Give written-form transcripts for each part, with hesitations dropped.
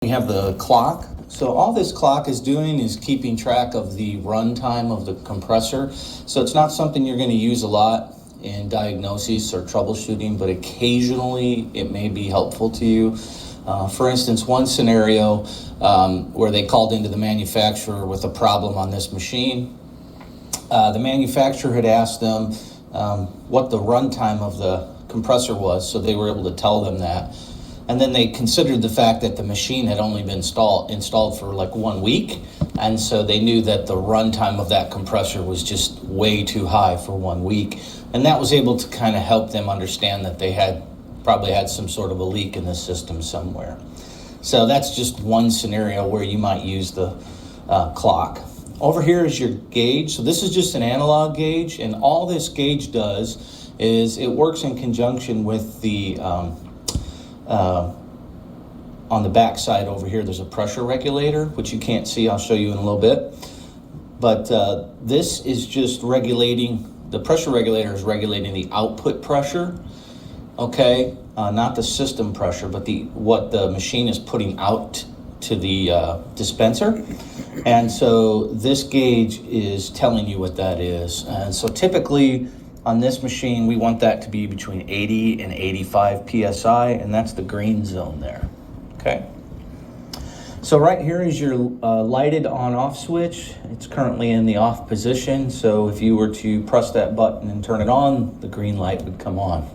We have the clock. So all this clock is doing is keeping track of the runtime of the compressor. So it's not something you're going to use a lot in diagnosis or troubleshooting, but occasionally it may be helpful to you. For instance, one scenario where they called into the manufacturer with a problem on this machine. The manufacturer had asked them what the runtime of the compressor was, so they were able to tell them that. And then they considered the fact that the machine had only been installed for like 1 week, and so they knew that the runtime of that compressor was just way too high for 1 week. And that was able to kind of help them understand that they probably had some sort of a leak in the system somewhere. So that's just one scenario where you might use the clock. Over here is your gauge. So this is just an analog gauge, and all this gauge does is it works in conjunction with the on the back side over here, there's a pressure regulator, which you can't see. I'll show you in a little bit. But this is just regulating, the pressure regulator is regulating the output pressure, okay? Not the system pressure, but what the machine is putting out to the dispenser. And so this gauge is telling you what that is. And so typically on this machine, we want that to be between 80 and 85 PSI, and that's the green zone there, okay? So right here is your lighted on-off switch. It's currently in the off position, so if you were to press that button and turn it on, the green light would come on.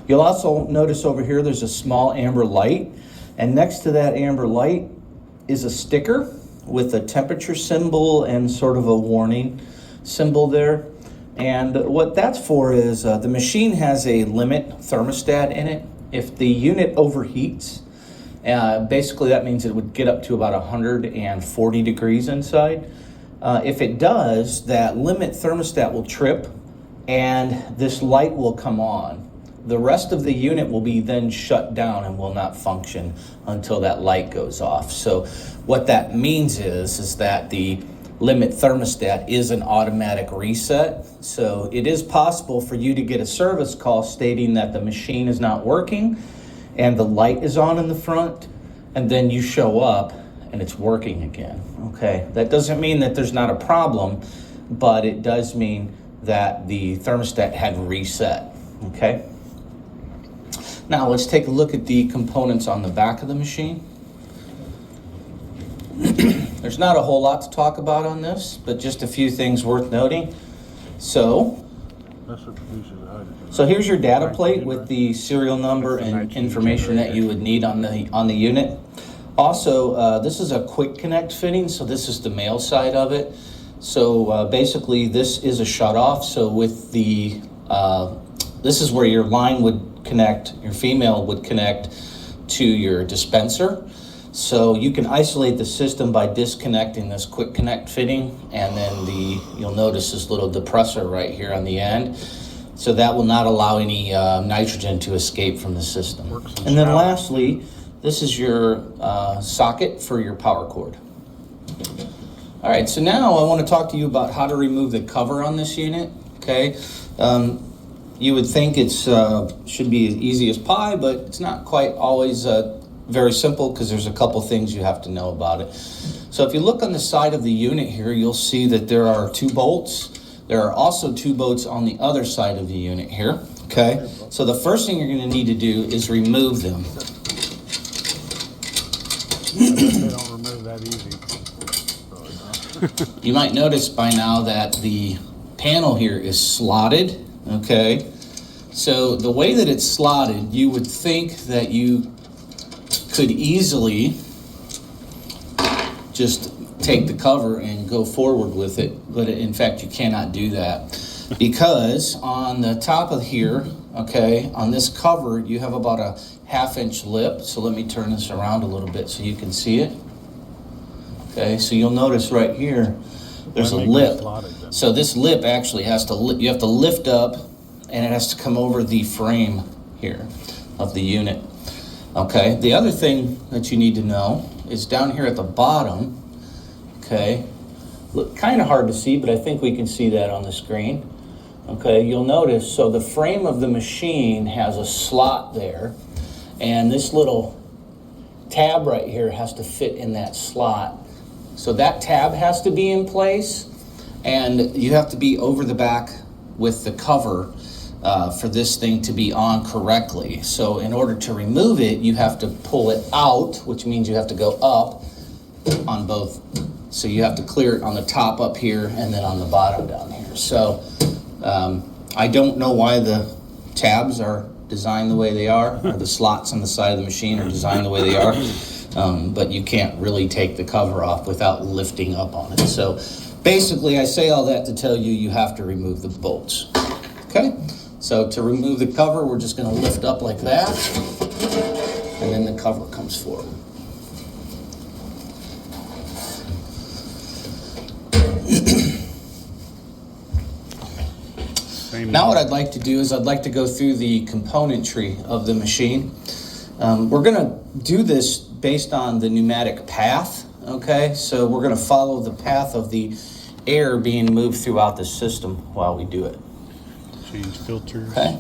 You'll also notice over here there's a small amber light, and next to that amber light is a sticker with a temperature symbol and sort of a warning symbol there. And what that's for is the machine has a limit thermostat in it. If the unit overheats, basically that means it would get up to about 140 degrees inside. If it does, that limit thermostat will trip and this light will come on. The rest of the unit will be then shut down and will not function until that light goes off. So what that means is that the limit thermostat is an automatic reset. So it is possible for you to get a service call stating that the machine is not working and the light is on in the front, and then you show up and it's working again, okay? That doesn't mean that there's not a problem, but it does mean that the thermostat had reset, okay? Now let's take a look at the components on the back of the machine. There's not a whole lot to talk about on this, but just a few things worth noting. So here's your data plate with the serial number and information that you would need on the unit. Also, this is a quick connect fitting, so this is the male side of it. So basically this is a shut off. So with the, this is where your line would connect, your female would connect to your dispenser. So you can isolate the system by disconnecting this quick connect fitting, and then you'll notice this little depressor right here on the end. So that will not allow any nitrogen to escape from the system. And then lastly, this is your socket for your power cord. All right, so now I want to talk to you about how to remove the cover on this unit, okay? You would think it should be as easy as pie, but it's not quite always very simple because there's a couple things you have to know about it. So if you look on the side of the unit here, you'll see that there are 2 bolts. There are also 2 bolts on the other side of the unit here, okay? So the first thing you're going to need to do is remove them. They don't remove that easy. You might notice by now that the panel here is slotted, okay? So the way that it's slotted, you would think that you could easily just take the cover and go forward with it, but in fact you cannot do that, because on the top of here, okay, on this cover you have about a 1/2 inch lip. So let me turn this around a little bit so you can see it. Okay, so you'll notice right here there's a lip. So this lip actually you have to lift up, and it has to come over the frame here of the unit. Okay, the other thing that you need to know is down here at the bottom, okay, look kind of hard to see, but I think we can see that on the screen. Okay, you'll notice, so the frame of the machine has a slot there, and this little tab right here has to fit in that slot. So that tab has to be in place, and you have to be over the back with the cover for this thing to be on correctly. So in order to remove it, you have to pull it out, which means you have to go up on both. So you have to clear it on the top up here and then on the bottom down here. So I don't know why the tabs are designed the way they are, or the slots on the side of the machine are designed the way they are, but you can't really take the cover off without lifting up on it. So basically, I say all that to tell you you have to remove the bolts. Okay, so to remove the cover, we're just going to lift up like that, and then the cover comes forward. Now what I'd like to do is I'd like to go through the componentry of the machine. We're going to do this based on the pneumatic path, okay? So we're going to follow the path of the air being moved throughout the system while we do it. Change filters. Okay.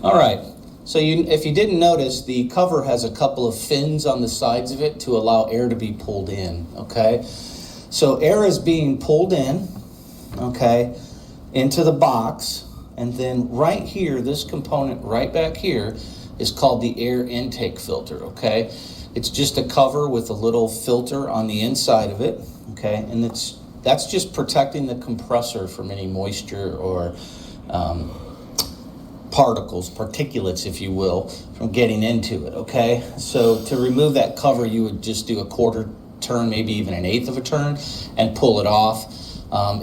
All right. So if you didn't notice, the cover has a couple of fins on the sides of it to allow air to be pulled in, okay? So air is being pulled in, okay, into the box, and then right here, this component right back here is called the air intake filter, okay? It's just a cover with a little filter on the inside of it, okay? And that's just protecting the compressor from any moisture or particulates, if you will, from getting into it, okay? So to remove that cover, you would just do a quarter turn, maybe even an eighth of a turn, and pull it off.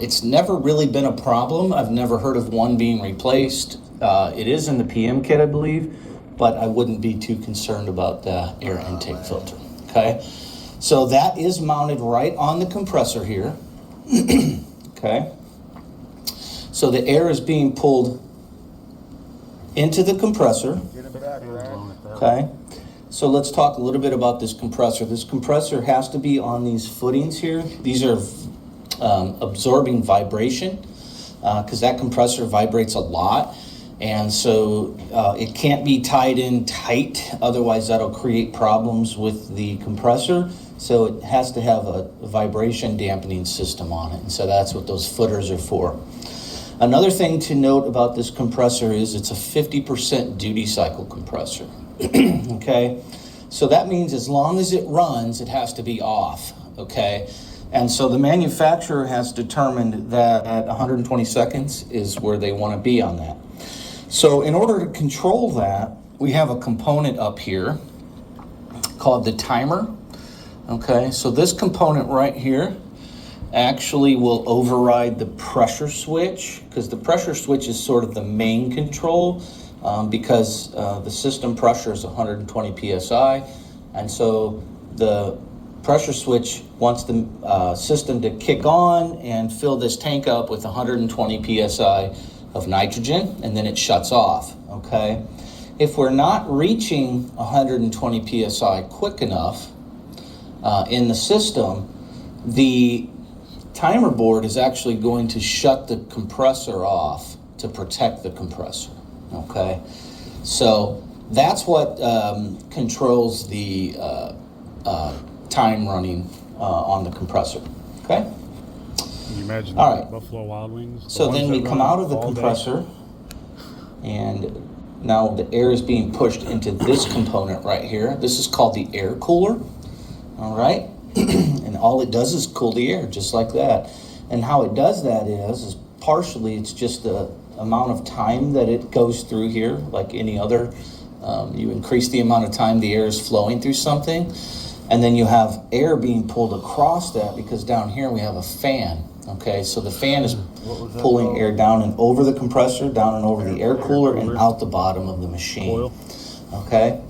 It's never really been a problem. I've never heard of one being replaced. It is in the PM kit, I believe, but I wouldn't be too concerned about the air intake filter, okay? So that is mounted right on the compressor here, okay? So the air is being pulled into the compressor, okay? So let's talk a little bit about this compressor. This compressor has to be on these footings here. These are absorbing vibration because that compressor vibrates a lot, and so it can't be tied in tight, otherwise that'll create problems with the compressor. So it has to have a vibration dampening system on it, and so that's what those footers are for. Another thing to note about this compressor is it's a 50% duty cycle compressor. Okay, so that means as long as it runs, it has to be off, okay? And so the manufacturer has determined that at 120 seconds is where they want to be on that. So in order to control that, we have a component up here called the timer, okay? So this component right here actually will override the pressure switch, because the pressure switch is sort of the main control, because the system pressure is 120 psi, and so the pressure switch wants the system to kick on and fill this tank up with 120 psi of nitrogen, and then it shuts off, okay? If we're not reaching 120 psi quick enough in the system, the timer board is actually going to shut the compressor off to protect the compressor, okay? So that's what controls the time running on the compressor, okay? Can you imagine all right. Buffalo Wild Wings? So then we come out of the compressor, and now the air is being pushed into this component right here. This is called the air cooler, all right? And all it does is cool the air, just like that. And how it does that is partially it's just the amount of time that it goes through here, like any other. You increase the amount of time the air is flowing through something, and then you have air being pulled across that, because down here we have a fan, okay? So the fan is pulling air down and over the compressor, down and over the air cooler, and out the bottom of the machine, okay?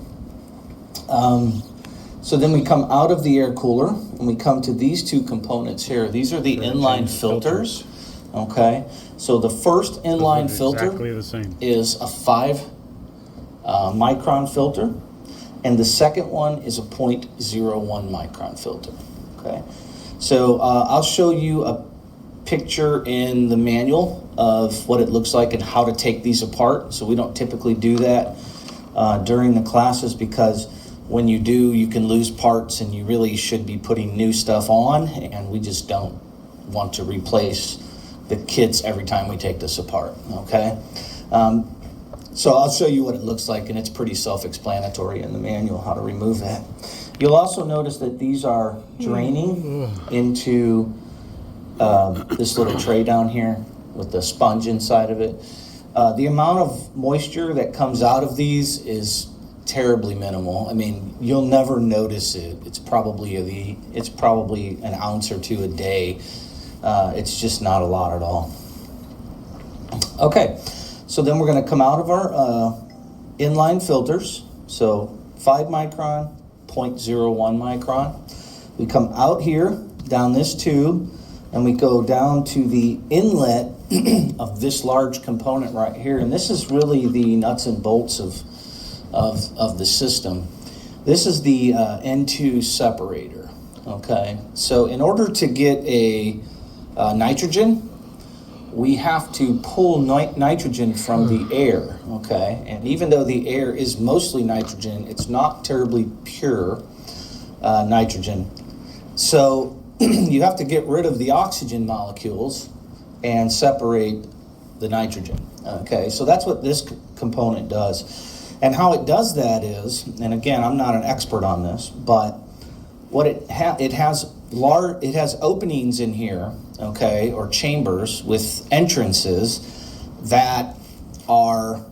So then we come out of the air cooler and we come to these two components here. These are the inline filters, okay? So the first inline filter is a 5 micron filter, and the second one is a 0.01 micron filter, okay? So I'll show you a picture in the manual of what it looks like and how to take these apart. So we don't typically do that during the classes, because when you do, you can lose parts and you really should be putting new stuff on, and we just don't want to replace the kits every time we take this apart, okay? So I'll show you what it looks like, and it's pretty self-explanatory in the manual how to remove that. You'll also notice that these are draining into this little tray down here with the sponge inside of it. The amount of moisture that comes out of these is terribly minimal. I mean, you'll never notice it. It's probably an ounce or two a day. It's just not a lot at all. Okay, so then we're going to come out of our inline filters. So 5 micron, 0.01 micron. We come out here down this tube, and we go down to the inlet of this large component right here. And this is really the nuts and bolts of the system. This is the N2 separator, okay? So in order to get a nitrogen, we have to pull nitrogen from the air, okay? And even though the air is mostly nitrogen, it's not terribly pure nitrogen. So you have to get rid of the oxygen molecules and separate the nitrogen, okay? So that's what this component does. And how it does that is, and again, I'm not an expert on this, but what it has openings in here, okay, or chambers with entrances that are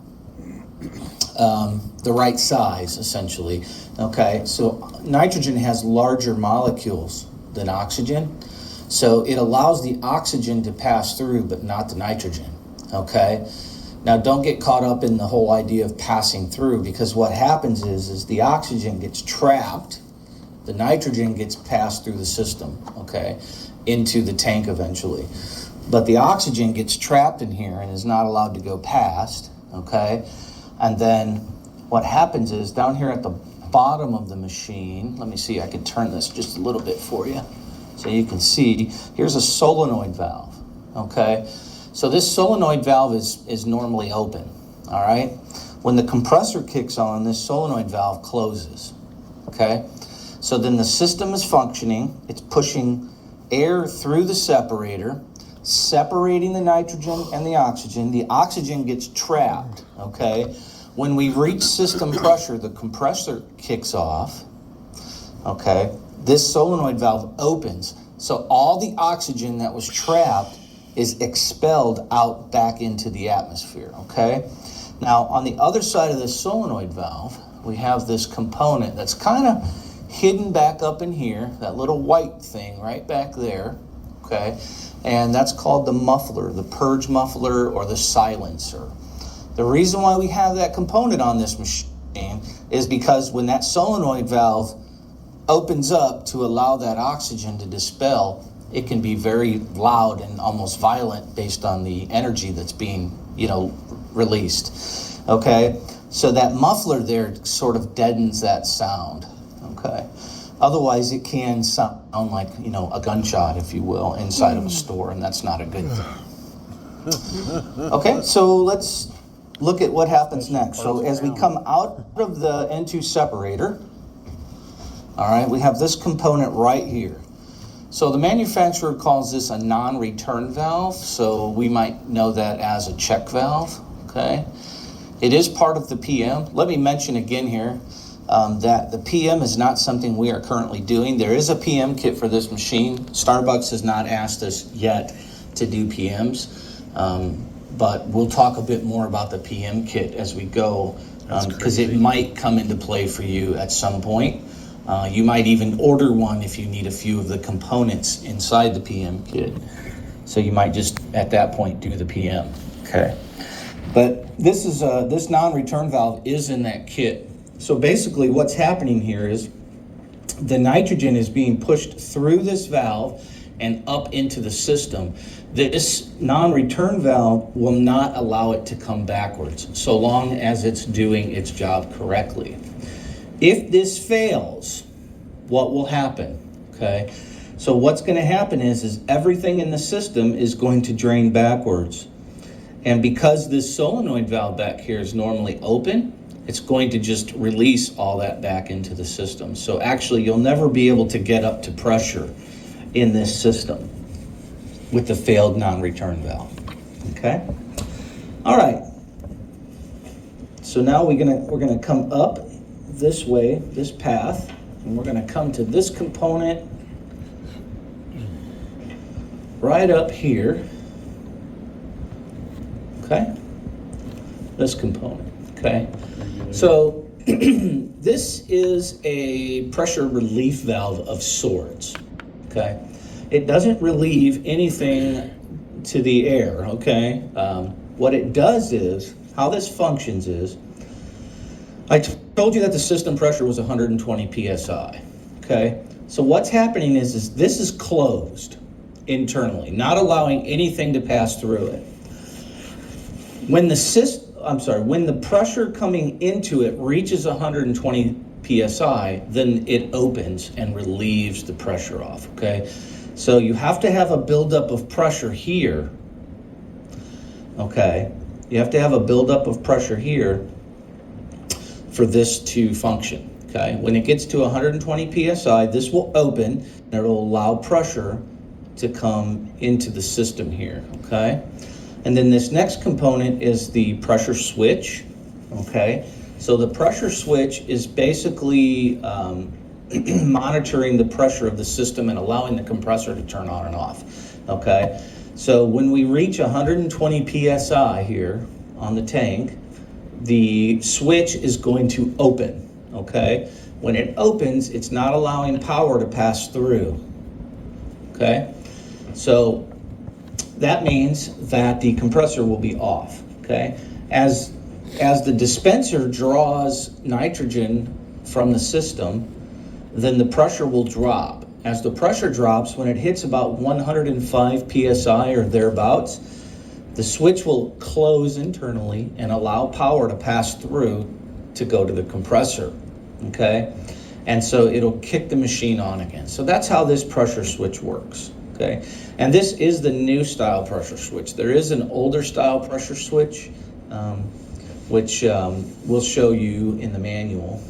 the right size, essentially, okay? So nitrogen has larger molecules than oxygen, so it allows the oxygen to pass through, but not the nitrogen, okay? Now, don't get caught up in the whole idea of passing through, because what happens is the oxygen gets trapped, the nitrogen gets passed through the system, okay, into the tank eventually. But the oxygen gets trapped in here and is not allowed to go past, okay? And then what happens is down here at the bottom of the machine, let me see, I can turn this just a little bit for you so you can see. Here's a solenoid valve, okay? So this solenoid valve is normally open, all right? When the compressor kicks on, this solenoid valve closes, okay? So then the system is functioning. It's pushing air through the separator, separating the nitrogen and the oxygen. The oxygen gets trapped, okay? When we reach system pressure, the compressor kicks off, okay? This solenoid valve opens. So all the oxygen that was trapped is expelled out back into the atmosphere, okay? Now, on the other side of this solenoid valve, we have this component that's kind of hidden back up in here, that little white thing right back there, okay? And that's called the muffler, the purge muffler, or the silencer. The reason why we have that component on this machine is because when that solenoid valve opens up to allow that oxygen to dispel, it can be very loud and almost violent based on the energy that's being, released, okay? So that muffler there sort of deadens that sound, okay? Otherwise, it can sound like, a gunshot, if you will, inside of a store, and that's not a good thing. Okay, so let's look at what happens next. So as we come out of the N2 separator, all right, we have this component right here. So the manufacturer calls this a non-return valve, so we might know that as a check valve, okay? It is part of the PM. Let me mention again here that the PM is not something we are currently doing. There is a PM kit for this machine. Starbucks has not asked us yet to do PMs, but we'll talk a bit more about the PM kit as we go, because it might come into play for you at some point. You might even order one if you need a few of the components inside the PM kit. So you might just, at that point, do the PM, okay? But this is this non-return valve is in that kit. So basically what's happening here is the nitrogen is being pushed through this valve and up into the system. This non-return valve will not allow it to come backwards so long as it's doing its job correctly. If this fails, what will happen, okay? So what's gonna happen is everything in the system is going to drain backwards. And because this solenoid valve back here is normally open, it's going to just release all that back into the system. So actually, you'll never be able to get up to pressure in this system with the failed non-return valve. Okay? All right. So now we're gonna come up this way, this path, and we're gonna come to this component right up here. Okay? This component. Okay? So this is a pressure relief valve of sorts. Okay? It doesn't relieve anything to the air. Okay? What it does is, how this functions is, I told you that the system pressure was 120 psi. Okay? So what's happening is this is closed internally, not allowing anything to pass through it. When the pressure coming into it reaches 120 psi, then it opens and relieves the pressure off. Okay? So you have to have a buildup of pressure here. Okay? You have to have a buildup of pressure here for this to function. Okay? When it gets to 120 psi, this will open and it will allow pressure to come into the system here. Okay? And then this next component is the pressure switch. Okay? So the pressure switch is basically monitoring the pressure of the system and allowing the compressor to turn on and off. Okay? So when we reach 120 psi here on the tank, the switch is going to open. Okay? When it opens, it's not allowing power to pass through. Okay? So that means that the compressor will be off. Okay? As the dispenser draws nitrogen from the system, then the pressure will drop. As the pressure drops, when it hits about 105 psi or thereabouts, the switch will close internally and allow power to pass through to go to the compressor. Okay? And so it'll kick the machine on again. So that's how this pressure switch works. Okay? And this is the new style pressure switch. There is an older style pressure switch, which we'll show you in the manual.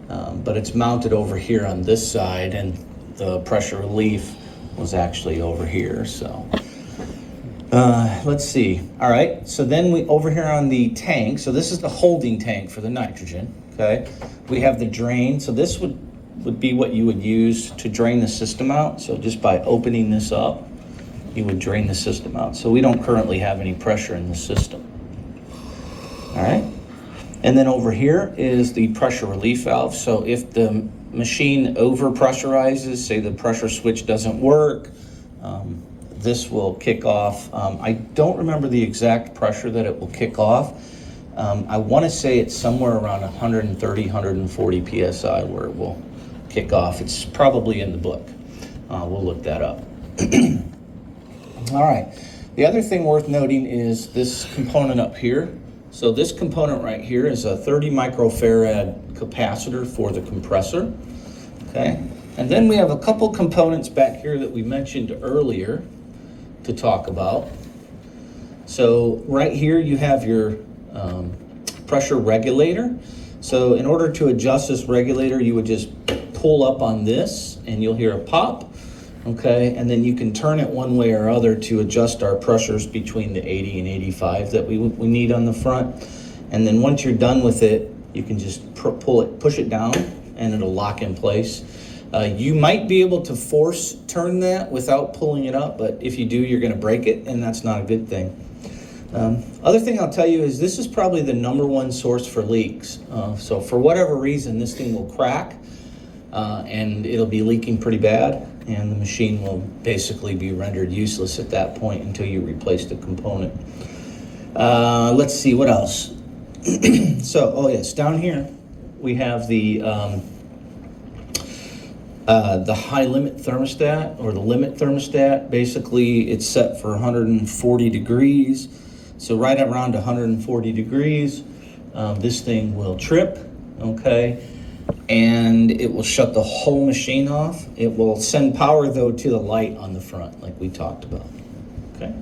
But it's mounted over here on this side, and the pressure relief was actually over here. So let's see. All right, so then we over here on the tank, so this is the holding tank for the nitrogen. Okay, we have the drain. So this would be what you would use to drain the system out. So just by opening this up, you would drain the system out. So we don't currently have any pressure in the system. All right. And then over here is the pressure relief valve. So if the machine over pressurizes, say the pressure switch doesn't work, this will kick off. I don't remember the exact pressure that it will kick off. I want to say it's somewhere around 130, 140 psi where it will kick off. It's probably in the book. We'll look that up. All right. The other thing worth noting is this component up here. So this component right here is a 30 microfarad capacitor for the compressor. Okay. And then we have a couple components back here that we mentioned earlier to talk about. So right here you have your pressure regulator. So in order to adjust this regulator, you would just pull up on this and you'll hear a pop. Okay, and then you can turn it one way or other to adjust our pressures between the 80 and 85 that we need on the front. And then once you're done with it, you can just push it down and it'll lock in place. You might be able to force turn that without pulling it up, but if you do, you're gonna break it, and that's not a good thing. Other thing I'll tell you is this is probably the #1 source for leaks. So for whatever reason, this thing will crack and it'll be leaking pretty bad, and the machine will basically be rendered useless at that point until you replace the component. Let's see, what else? So, oh yes, down here we have the high limit thermostat, or the limit thermostat. Basically, it's set for 140 degrees. So right around 140 degrees, this thing will trip, okay? And it will shut the whole machine off. It will send power, though, to the light on the front, like we talked about, okay?